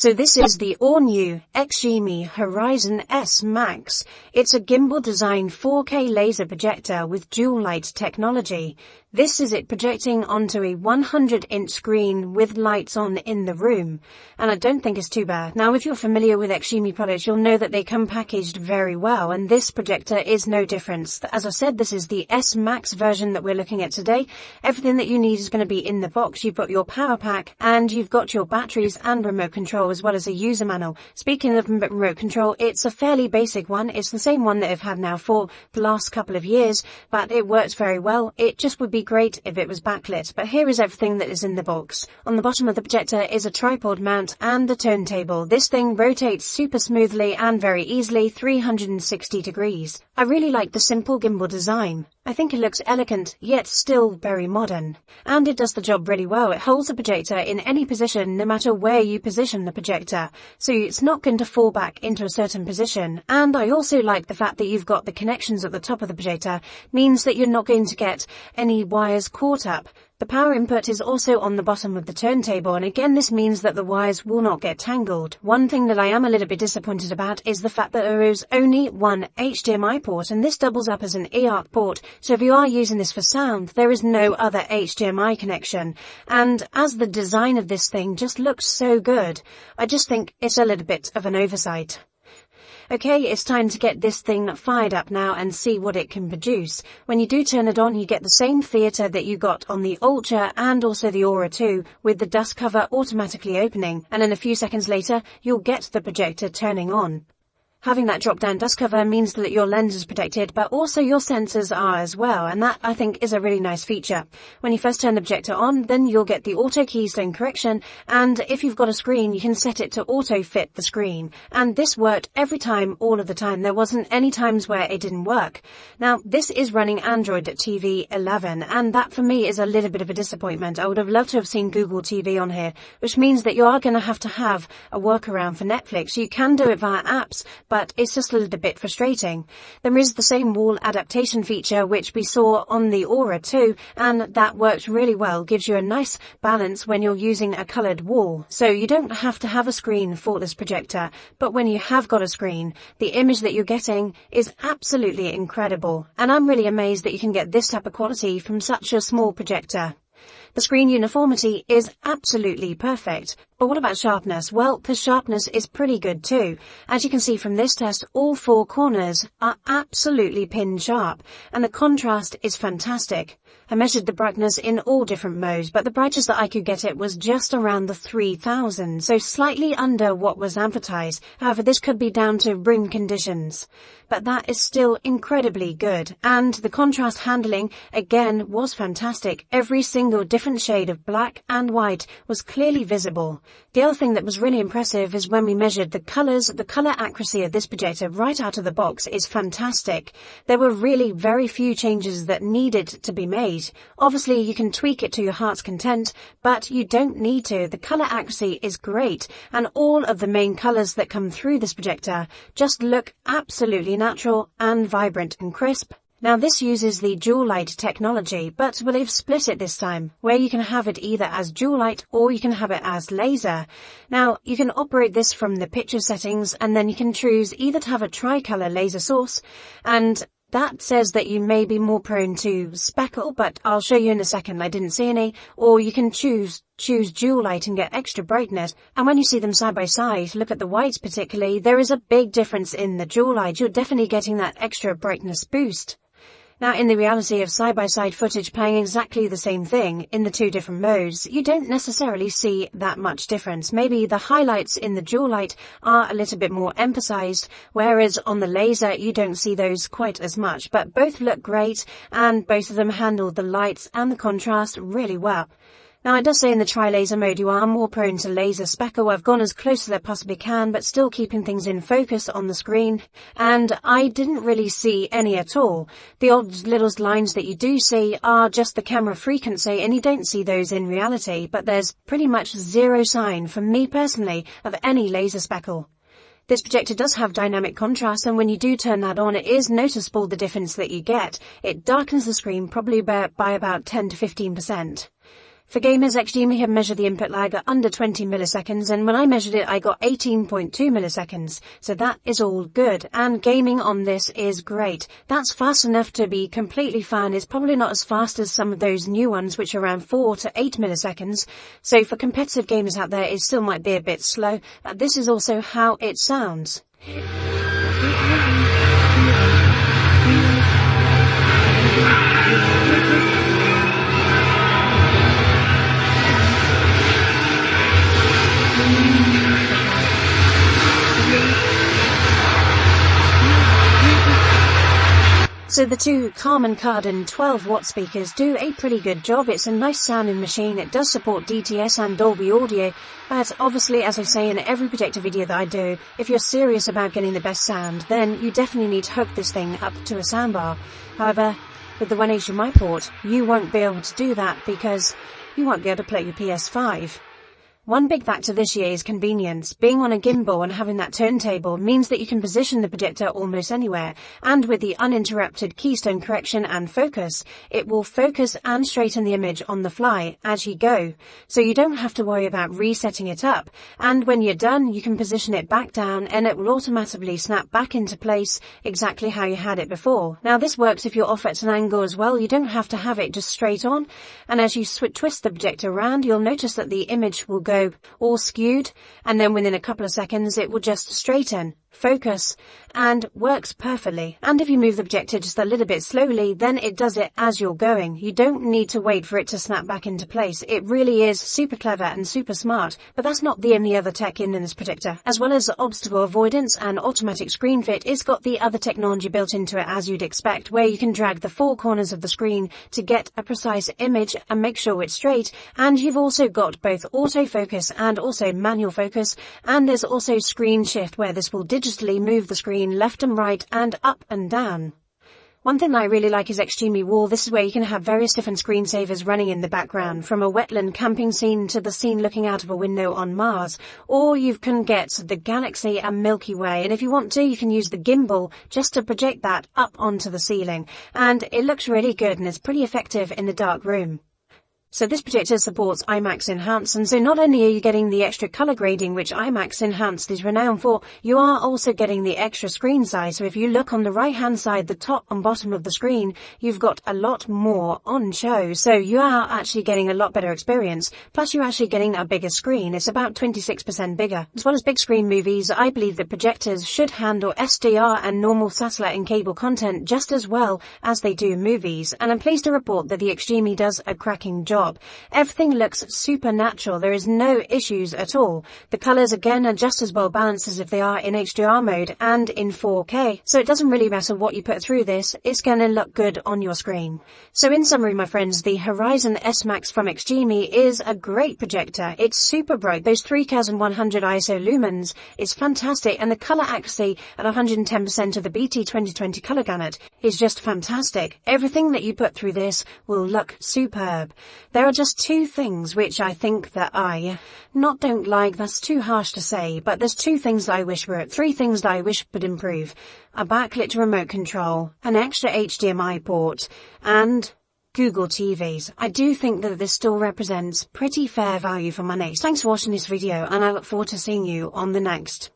So this is the all-new XGIMI Horizon S Max. It's a gimbal-designed 4K laser projector with dual light technology. This is it projecting onto a 100-inch screen with lights on in the room. And I don't think it's too bad. Now, if you're familiar with XGIMI products, you'll know that they come packaged very well, and this projector is no different. As I said, this is the S Max version that we're looking at today. Everything that you need is going to be in the box. You've got your power pack, and you've got your batteries and remote control, as well as a user manual. Speaking of remote control, it's a fairly basic one. It's the same one that I've had now for the last couple of years, but it works very well. It just would be great if it was backlit, but here is everything that is in the box. On the bottom of the projector is a tripod mount and a turntable. This thing rotates super smoothly and very easily, 360 degrees. I really like the simple gimbal design. I think it looks elegant, yet still very modern. And it does the job really well. It holds the projector in any position, no matter where you position the projector. So it's not going to fall back into a certain position. And I also like the fact that you've got the connections at the top of the projector. Means that you're not going to get any wires caught up. The power input is also on the bottom of the turntable, and again this means that the wires will not get tangled. One thing that I am a little bit disappointed about is the fact that there is only one HDMI port, and this doubles up as an eARC port, so if you are using this for sound, there is no other HDMI connection. And as the design of this thing just looks so good, I just think it's a little bit of an oversight. Okay, it's time to get this thing fired up now and see what it can produce. When you do turn it on, you get the same theatre that you got on the Ultra and also the Aura 2, with the dust cover automatically opening, and then a few seconds later, you'll get the projector turning on. Having that drop-down dust cover means that your lens is protected, but also your sensors are as well, and that, I think, is a really nice feature. When you first turn the projector on, then you'll get the auto keystone correction, and if you've got a screen, you can set it to auto-fit the screen. And this worked every time, all of the time. There wasn't any times where it didn't work. Now, this is running Android TV 11, and that for me is a little bit of a disappointment. I would have loved to have seen Google TV on here, which means that you are going to have a workaround for Netflix. You can do it via apps, but it's just a little bit frustrating. There is the same wall adaptation feature which we saw on the Aura 2, and that works really well, gives you a nice balance when you're using a coloured wall. So you don't have to have a screen for this projector, but when you have got a screen, the image that you're getting is absolutely incredible. And I'm really amazed that you can get this type of quality from such a small projector. The screen uniformity is absolutely perfect. But what about sharpness? Well, the sharpness is pretty good too. As you can see from this test, all four corners are absolutely pin sharp, and the contrast is fantastic. I measured the brightness in all different modes, but the brightest that I could get it was just around the 3000, so slightly under what was advertised. However, this could be down to room conditions. But that is still incredibly good. And the contrast handling, again, was fantastic. Every single different shade of black and white was clearly visible. The other thing that was really impressive is when we measured the colours. The colour accuracy of this projector right out of the box is fantastic. There were really very few changes that needed to be made. Obviously, you can tweak it to your heart's content, but you don't need to. The colour accuracy is great, and all of the main colours that come through this projector just look absolutely natural and vibrant and crisp. Now this uses the dual light technology, but they've split it this time, where you can have it either as dual light or you can have it as laser. Now you can operate this from the picture settings, and then you can choose either to have a tricolour laser source, and that says that you may be more prone to speckle, but I'll show you in a second, I didn't see any. Or you can choose dual light and get extra brightness. And when you see them side by side, look at the whites particularly, there is a big difference in the dual light. You're definitely getting that extra brightness boost. Now, in the reality of side-by-side footage playing exactly the same thing in the two different modes, you don't necessarily see that much difference. Maybe the highlights in the dual light are a little bit more emphasized, whereas on the laser you don't see those quite as much. But both look great, and both of them handle the lights and the contrast really well. Now, it does say in the tri-laser mode you are more prone to laser speckle. I've gone as close as I possibly can, but still keeping things in focus on the screen, and I didn't really see any at all. The odd little lines that you do see are just the camera frequency, and you don't see those in reality, but there's pretty much zero sign, for me personally, of any laser speckle. This projector does have dynamic contrast, and when you do turn that on, it is noticeable the difference that you get. It darkens the screen probably by about 10 to 15%. For gamers, XGIMI have measured the input lag at under 20 milliseconds, and when I measured it I got 18.2 milliseconds, so that is all good, and gaming on this is great. That's fast enough to be completely fine. It's probably not as fast as some of those new ones which are around 4 to 8 milliseconds, so for competitive gamers out there it still might be a bit slow, but this is also how it sounds. So the two Harman Kardon 12-watt speakers do a pretty good job. It's a nice sounding machine. It does support DTS and Dolby audio, but obviously, as I say in every projector video that I do, if you're serious about getting the best sound, then you definitely need to hook this thing up to a soundbar. However, with the 1 HDMI port, you won't be able to do that because you won't be able to play your PS5. One big factor this year is convenience. Being on a gimbal and having that turntable means that you can position the projector almost anywhere, and with the uninterrupted keystone correction and focus, it will focus and straighten the image on the fly as you go, so you don't have to worry about resetting it up, and when you're done you can position it back down and it will automatically snap back into place exactly how you had it before. Now this works if you're off at an angle as well. You don't have to have it just straight on, and as you twist the projector around you'll notice that the image will go all skewed, and then within a couple of seconds it will just straighten, focus, and works perfectly. And if you move the projector just a little bit slowly, then it does it as you're going. You don't need to wait for it to snap back into place. It really is super clever and super smart, but that's not the only other tech in this projector. As well as obstacle avoidance and automatic screen fit, it's got the other technology built into it as you'd expect, where you can drag the four corners of the screen to get a precise image and make sure it's straight, and you've also got both autofocus and also manual focus, and there's also screen shift where this will digitally move the screen left and right and up and down. One thing I really like is XGIMI Wall. This is where you can have various different screensavers running in the background, from a wetland camping scene to the scene looking out of a window on Mars, or you can get the galaxy and Milky Way, and if you want to you can use the gimbal just to project that up onto the ceiling, and it looks really good and it's pretty effective in a dark room. So this projector supports IMAX Enhanced, and so not only are you getting the extra color grading which IMAX Enhanced is renowned for, you are also getting the extra screen size. So if you look on the right hand side, the top and bottom of the screen, you've got a lot more on show. So you are actually getting a lot better experience, plus you're actually getting a bigger screen. It's about 26% bigger. As well as big screen movies, I believe that projectors should handle SDR and normal satellite and cable content just as well as they do movies, and I'm pleased to report that the XGIMI does a cracking job. Everything looks super natural. There is no issues at all. The colors again are just as well balanced as if they are in HDR mode and in 4K. So it doesn't really matter what you put through this, it's going to look good on your screen. So in summary, my friends, the Horizon S Max from XGIMI is a great projector. It's super bright. Those 3100 ISO lumens is fantastic, and the color accuracy at 110% of the BT 2020 color gamut is just fantastic. Everything that you put through this will look superb. There are just two things which I think that I don't like, that's too harsh to say, but there's two things that I wish were, three things that I wish would improve: a backlit remote control, an extra HDMI port, and Google TVs. I do think that this still represents pretty fair value for money. Thanks for watching this video, and I look forward to seeing you on the next.